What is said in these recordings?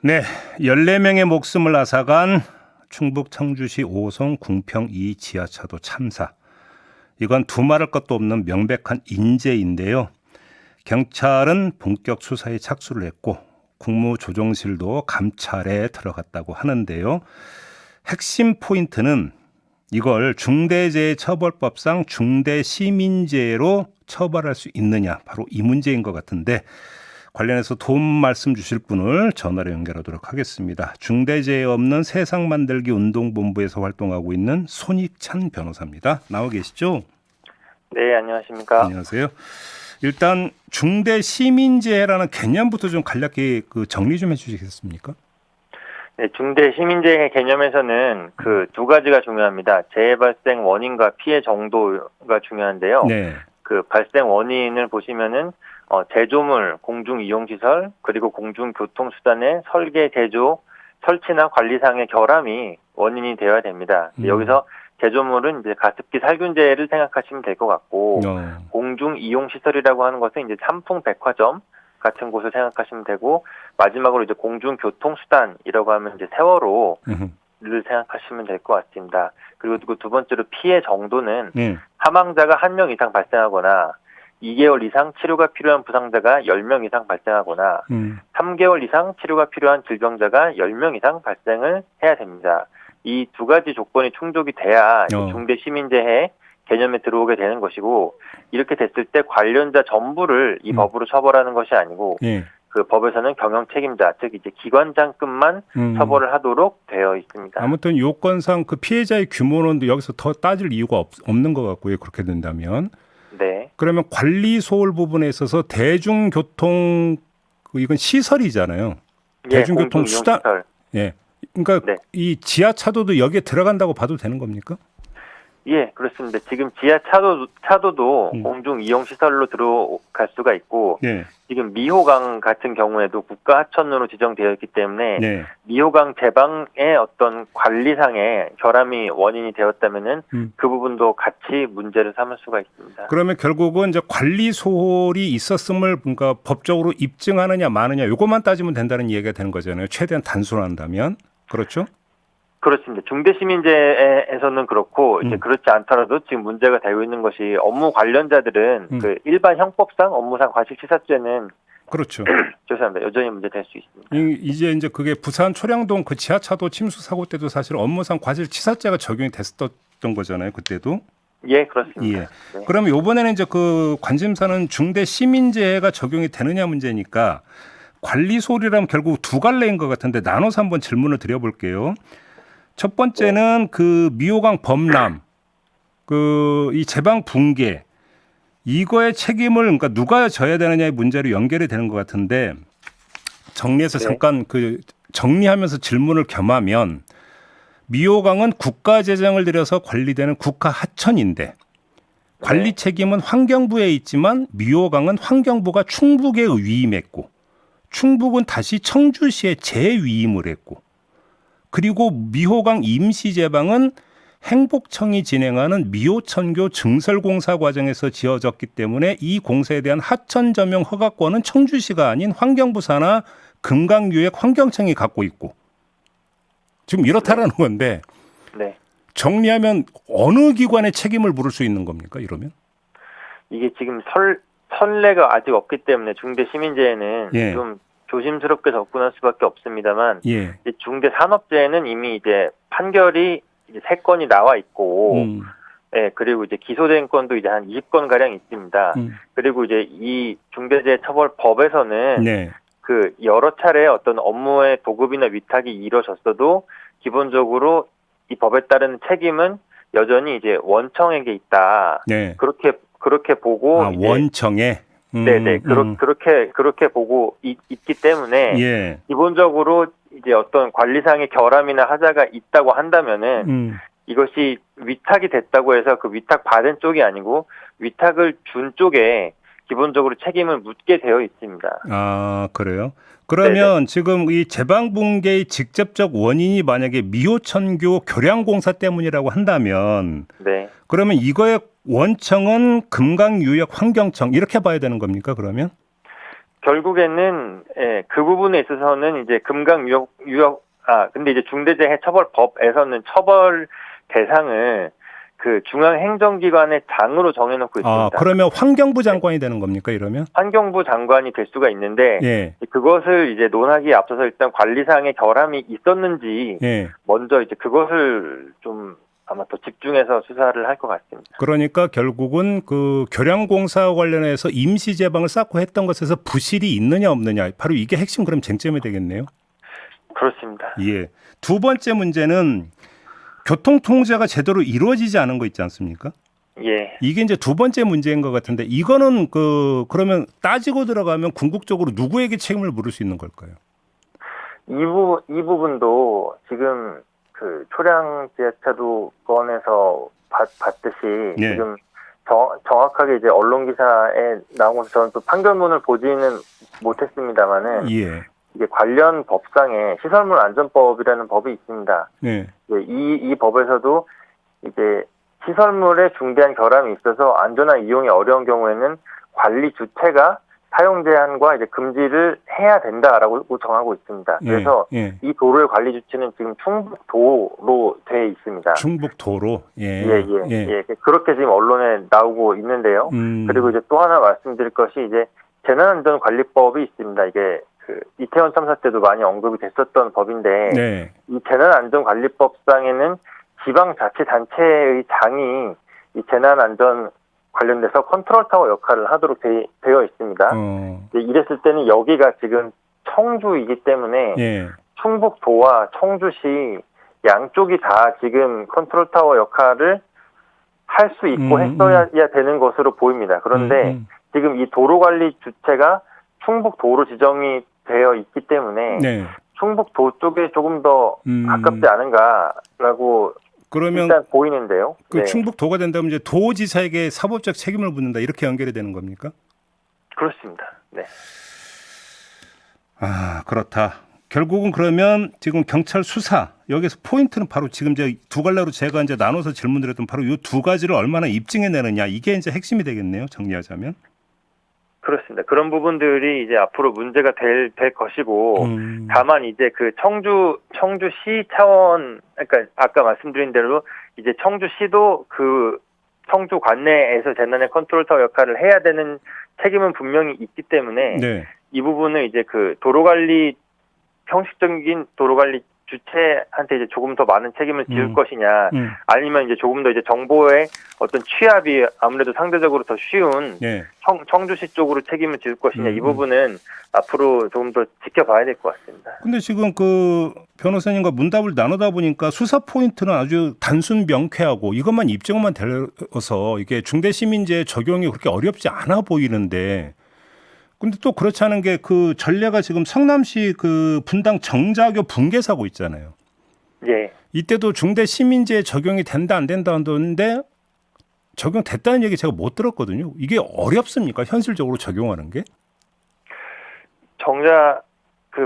네, 14명의 목숨을 앗아간 충북 청주시 5송 궁평 2 지하차도 참사. 이건 두말할 것도 없는 명백한 인재인데요. 경찰은 본격 수사에 착수를 했고 국무조정실도 감찰에 들어갔다고 하는데요. 핵심 포인트는 이걸 중대재해처벌법상 중대시민재해로 처벌할 수 있느냐, 바로 이 문제인 것 같은데 관련해서 도움 말씀 주실 분을 전화로 연결하도록 하겠습니다. 중대재해 없는 세상 만들기 운동본부에서 활동하고 있는 손익찬 변호사입니다. 나와 계시죠? 네, 안녕하십니까. 안녕하세요. 일단 중대시민재해라는 개념부터 좀 간략히 정리 좀 해주시겠습니까? 네, 중대시민재해 개념에서는 그 두 가지가 중요합니다. 재해 발생 원인과 피해 정도가 중요한데요. 네. 그 발생 원인을 보시면은 제조물, 공중이용시설, 그리고 공중교통수단의 설계, 제조, 설치나 관리상의 결함이 원인이 되어야 됩니다. 여기서 제조물은 이제 가습기 살균제를 생각하시면 될 것 같고, 공중이용시설이라고 하는 것은 이제 상품 백화점 같은 곳을 생각하시면 되고, 마지막으로 이제 공중교통수단이라고 하면 이제 세월호를 생각하시면 될 것 같습니다. 그리고 그 두 번째로 피해 정도는 사망자가 1명 이상 발생하거나 2개월 이상 치료가 필요한 부상자가 10명 이상 발생하거나 3개월 이상 치료가 필요한 질병자가 10명 이상 발생을 해야 됩니다. 이 두 가지 조건이 충족이 돼야 중대시민재해 개념에 들어오게 되는 것이고, 이렇게 됐을 때 관련자 전부를 이 법으로 처벌하는 것이 아니고 그 법에서는 경영 책임자, 즉 이제 기관장급만 처벌을 하도록 되어 있습니다. 아무튼 요건상 그 피해자의 규모는 여기서 더 따질 이유가 없는 것 같고요. 그렇게 된다면. 네. 그러면 관리 소홀 부분에 있어서 대중교통 이건 시설이잖아요. 대중교통 수단. 예. 그러니까 네. 이 지하차도도 여기에 들어간다고 봐도 되는 겁니까? 예, 그렇습니다. 지금 지하차도도 공중이용시설로 들어갈 수가 있고, 지금 미호강 같은 경우에도 국가하천으로 지정되어 있기 때문에 미호강 제방의 어떤 관리상의 결함이 원인이 되었다면은 그 부분도 같이 문제를 삼을 수가 있습니다. 그러면 결국은 이제 관리 소홀이 있었음을 그러니까 법적으로 입증하느냐 마느냐 이것만 따지면 된다는 얘기가 되는 거잖아요. 최대한 단순한다면. 그렇죠? 그렇습니다. 중대시민재해에서는 그렇고 이제 그렇지 않더라도 지금 문제가 되고 있는 것이 업무 관련자들은 그 일반 형법상 업무상 과실치사죄는 그렇죠. 죄송합니다. 여전히 문제될 수 있습니다. 이제 그게 부산 초량동 그 지하차도 침수 사고 때도 사실 업무상 과실치사죄가 적용이 됐었던 거잖아요. 그때도. 예, 그렇습니다. 예. 네. 그러면 이번에는 이제 그 관심사는 중대시민재해가 적용이 되느냐 문제니까 관리 소홀이라면 결국 두 갈래인 것 같은데 나눠서 한번 질문을 드려볼게요. 첫 번째는 그 미호강 범람, 이 제방 붕괴, 이거의 책임을 그러니까 누가 져야 되느냐의 문제로 연결이 되는 것 같은데 정리해서 잠깐 정리하면서 질문을 겸하면 미호강은 국가 재정을 들여서 관리되는 국가 하천인데 관리 책임은 환경부에 있지만 미호강은 환경부가 충북에 위임했고 충북은 다시 청주시에 재위임을 했고 그리고 미호강 임시제방은 행복청이 진행하는 미호천교 증설공사 과정에서 지어졌기 때문에 이 공사에 대한 하천점용 허가권은 청주시가 아닌 환경부 산하 금강유액 환경청이 갖고 있고 지금 이렇다라는 건데 정리하면 어느 기관의 책임을 물을 수 있는 겁니까? 이러면? 이게 지금 선례가 아직 없기 때문에 중대시민재해는 좀 조심스럽게 접근할 수밖에 없습니다만 이제 중대산업재해는 이미 이제 판결이 이제 3건이 나와 있고 그리고 이제 기소된 건도 이제 한 20건 가량 있습니다. 그리고 이제 이 중대재해처벌법에서는 그 여러 차례 어떤 업무의 보급이나 위탁이 이루어졌어도 기본적으로 이 법에 따른 책임은 여전히 이제 원청에게 있다. 그렇게 보고 원청에 네네 그렇게 보고 있기 때문에 기본적으로 이제 어떤 관리상의 결함이나 하자가 있다고 한다면은 이것이 위탁이 됐다고 해서 그 위탁 받은 쪽이 아니고 위탁을 준 쪽에 기본적으로 책임을 묻게 되어 있습니다. 아 그래요? 그러면 지금 이 제방 붕괴의 직접적 원인이 만약에 미호천교 교량공사 때문이라고 한다면 그러면 이거의 원청은 금강유역 환경청 이렇게 봐야 되는 겁니까? 그러면? 결국에는 그 부분에 있어서는 이제 금강 근데 이제 중대재해처벌법에서는 처벌 대상을 그 중앙행정기관의 장으로 정해놓고 있습니다. 그러면 환경부 장관이 되는 겁니까, 이러면? 환경부 장관이 될 수가 있는데 예. 그것을 이제 논하기에 앞서서 일단 관리상의 결함이 있었는지 예. 먼저 이제 그것을 좀 아마 더 집중해서 수사를 할 것 같습니다. 그러니까 결국은 그 교량공사 관련해서 임시 제방을 쌓고 했던 것에서 부실이 있느냐 없느냐, 바로 이게 핵심 그럼 쟁점이 되겠네요. 그렇습니다. 예. 두 번째 문제는 교통 통제가 제대로 이루어지지 않은 거 있지 않습니까? 예. 이게 이제 두 번째 문제인 것 같은데, 이거는 그러면 따지고 들어가면 궁극적으로 누구에게 책임을 물을 수 있는 걸까요? 이 부분도 지금 그 초량 지하차도 건에서 봤듯이 예. 지금 정확하게 이제 언론 기사에 나온 것을 저는 또 판결문을 보지는 못했습니다만은 예. 이게 관련 법상에 시설물 안전법이라는 법이 있습니다. 예. 이 법에서도 이제 시설물에 중대한 결함이 있어서 안전한 이용이 어려운 경우에는 관리 주체가 사용 제한과 이제 금지를 해야 된다라고 정하고 있습니다. 그래서 예. 이 도로의 관리 주체는 지금 충북도로 돼 있습니다. 충북도로. 예. 그렇게 지금 언론에 나오고 있는데요. 그리고 이제 또 하나 말씀드릴 것이 이제 재난안전관리법이 있습니다. 이게 그 이태원 참사 때도 많이 언급이 됐었던 법인데 네. 이 재난안전관리법상에는 지방자치단체의 장이 이 재난안전 관련돼서 컨트롤타워 역할을 하도록 되어 있습니다. 이랬을 때는 여기가 지금 청주이기 때문에 예. 충북도와 청주시 양쪽이 다 지금 컨트롤타워 역할을 할 수 있고 했어야 되는 것으로 보입니다. 그런데 지금 이 도로관리 주체가 충북도로 지정이 되어 있기 때문에 네. 충북도 쪽에 조금 더 가깝지 않은가라고 그러면 일단 보이는데요. 그 충북도가 된다면 이제 도지사에게 사법적 책임을 묻는다, 이렇게 연결이 되는 겁니까? 그렇습니다. 네. 그렇다. 결국은 그러면 지금 경찰 수사, 여기서 포인트는 바로 지금 이제 두 갈래로 제가 이제 나눠서 질문드렸던 바로 이 두 가지를 얼마나 입증해내느냐, 이게 이제 핵심이 되겠네요, 정리하자면. 그렇습니다. 그런 부분들이 이제 앞으로 문제가 될 것이고, 다만 이제 그 청주시 차원, 그러니까 아까 말씀드린 대로 이제 청주시도 그 청주 관내에서 재난의 컨트롤타워 역할을 해야 되는 책임은 분명히 있기 때문에 네. 이 부분은 이제 그 도로관리, 형식적인 도로관리 주체한테 이제 조금 더 많은 책임을 지을 것이냐, 아니면 이제 조금 더 이제 정보의 어떤 취합이 아무래도 상대적으로 더 쉬운 네. 청주시 쪽으로 책임을 지을 것이냐, 이 부분은 앞으로 조금 더 지켜봐야 될 것 같습니다. 근데 지금 그 변호사님과 문답을 나누다 보니까 수사 포인트는 아주 단순 명쾌하고 이것만 입증만 되어서 이게 중대시민죄 적용이 그렇게 어렵지 않아 보이는데, 근데 또 그렇지 않은 게 그 전례가 지금 성남시 그 분당 정자교 붕괴 사고 있잖아요. 예. 이때도 중대시민죄 적용이 된다 안 된다 하는데 적용됐다는 얘기 제가 못 들었거든요. 이게 어렵습니까? 현실적으로 적용하는 게?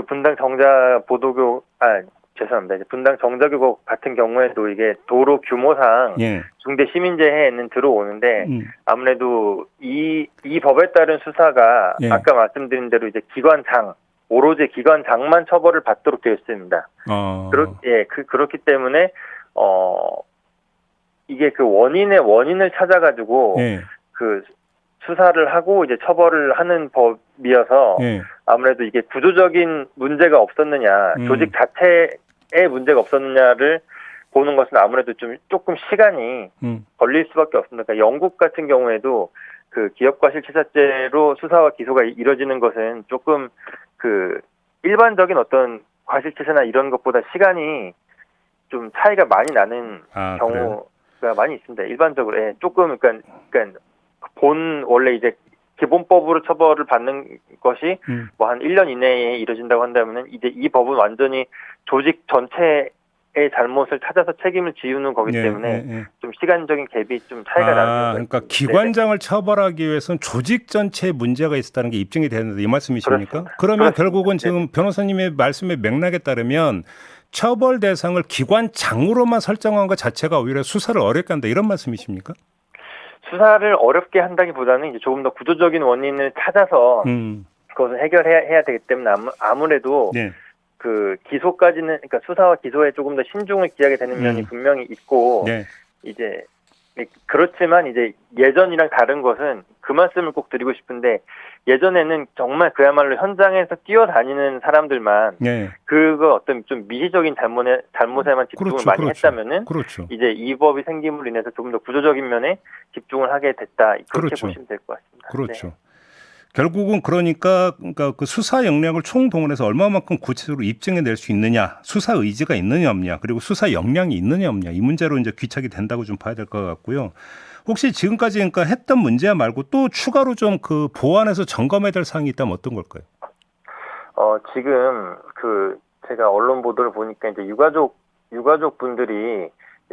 분당 정자 보도교, 죄송합니다. 이제 분당 정자교 같은 경우에도 이게 도로 규모상 예. 중대 시민재해에는 들어오는데 아무래도 이 법에 따른 수사가 예. 아까 말씀드린 대로 이제 기관장, 오로지 기관장만 처벌을 받도록 되어 있습니다. 그렇기 때문에 이게 그 원인을 찾아가지고 예. 그 수사를 하고 이제 처벌을 하는 법이어서 예. 아무래도 이게 구조적인 문제가 없었느냐, 조직 자체에 문제가 없었느냐를 보는 것은 아무래도 조금 시간이 걸릴 수밖에 없습니다. 그러니까 영국 같은 경우에도 그 기업과실치사죄로 수사와 기소가 이뤄지는 것은 조금 그 일반적인 어떤 과실치사나 이런 것보다 시간이 좀 차이가 많이 나는 경우가 그래요? 많이 있습니다. 일반적으로 조금 그러니까 원래 이제 기본법으로 처벌을 받는 것이 뭐 한 1년 이내에 이뤄진다고 한다면은 이제 이 법은 완전히 조직 전체의 잘못을 찾아서 책임을 지우는 거기 때문에 좀 시간적인 갭이 좀 차이가 나는 거죠. 그러니까 기관장을 처벌하기 위해서는 조직 전체에 문제가 있었다는 게 입증이 되는데 이 말씀이십니까? 그렇습니다. 그러면 결국은 지금 변호사님의 말씀의 맥락에 따르면 처벌 대상을 기관장으로만 설정한 것 자체가 오히려 수사를 어렵게 한다, 이런 말씀이십니까? 수사를 어렵게 한다기보다는 이제 조금 더 구조적인 원인을 찾아서 그것을 해결해야 되기 때문에 아무래도 네. 그 기소까지는, 그러니까 수사와 기소에 조금 더 신중을 기하게 되는 면이 분명히 있고, 네. 이제 그렇지만 이제 예전이랑 다른 것은 그 말씀을 꼭 드리고 싶은데, 예전에는 정말 그야말로 현장에서 뛰어다니는 사람들만 네. 그거 어떤 좀 미시적인 잘못에만 집중을 그렇죠. 많이 그렇죠. 했다면은 그렇죠. 이제 이 법이 생김으로 인해서 조금 더 구조적인 면에 집중을 하게 됐다, 그렇게 그렇죠. 보시면 될 것 같습니다. 그렇죠. 네. 결국은 그러니까 그 수사 역량을 총동원해서 얼마만큼 구체적으로 입증해낼 수 있느냐, 수사 의지가 있느냐 없냐, 그리고 수사 역량이 있느냐 없냐, 이 문제로 이제 귀착이 된다고 좀 봐야 될 것 같고요. 혹시 지금까지 그러니까 했던 문제 말고 또 추가로 좀 그 보완해서 점검해야 될 사항이 있다면 어떤 걸까요? 지금 제가 언론 보도를 보니까 이제 유가족 분들이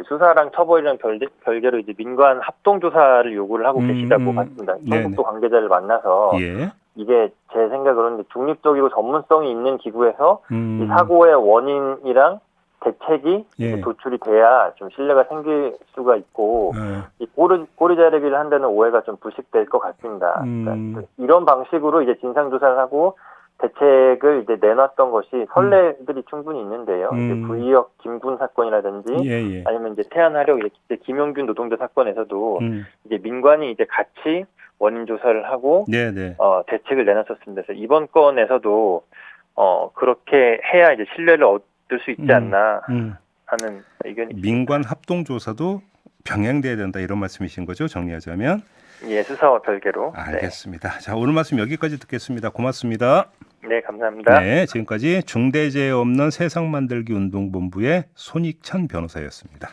수사랑 처벌이랑 별개로 이제 민관 합동 조사를 요구를 하고 계시다고 봤습니다. 청국도 관계자를 만나서 예. 이게 제 생각으로는 중립적이고 전문성이 있는 기구에서 이 음. 사고의 원인이랑 대책이 예. 도출이 돼야 좀 신뢰가 생길 수가 있고, 이 꼬리 자르기를 한다는 오해가 좀 부식될 것 같습니다. 그러니까 이런 방식으로 이제 진상 조사를 하고 대책을 이제 내놨던 것이 선례들이 충분히 있는데요. 이제 부의역 김군 사건이라든지, 예. 아니면 이제 태안하력 이제 김용균 노동자 사건에서도 이제 민관이 이제 같이 원인 조사를 하고 대책을 내놨었습니다. 그래서 이번 건에서도 그렇게 해야 이제 신뢰를 얻을 수 있지 않나 하는 의견이 민관 합동 조사도 병행돼야 된다, 이런 말씀이신 거죠? 정리하자면. 예, 수사와 별개로. 알겠습니다. 네. 자, 오늘 말씀 여기까지 듣겠습니다. 고맙습니다. 네, 감사합니다. 네, 지금까지 중대재해 없는 세상 만들기 운동본부의 손익찬 변호사였습니다.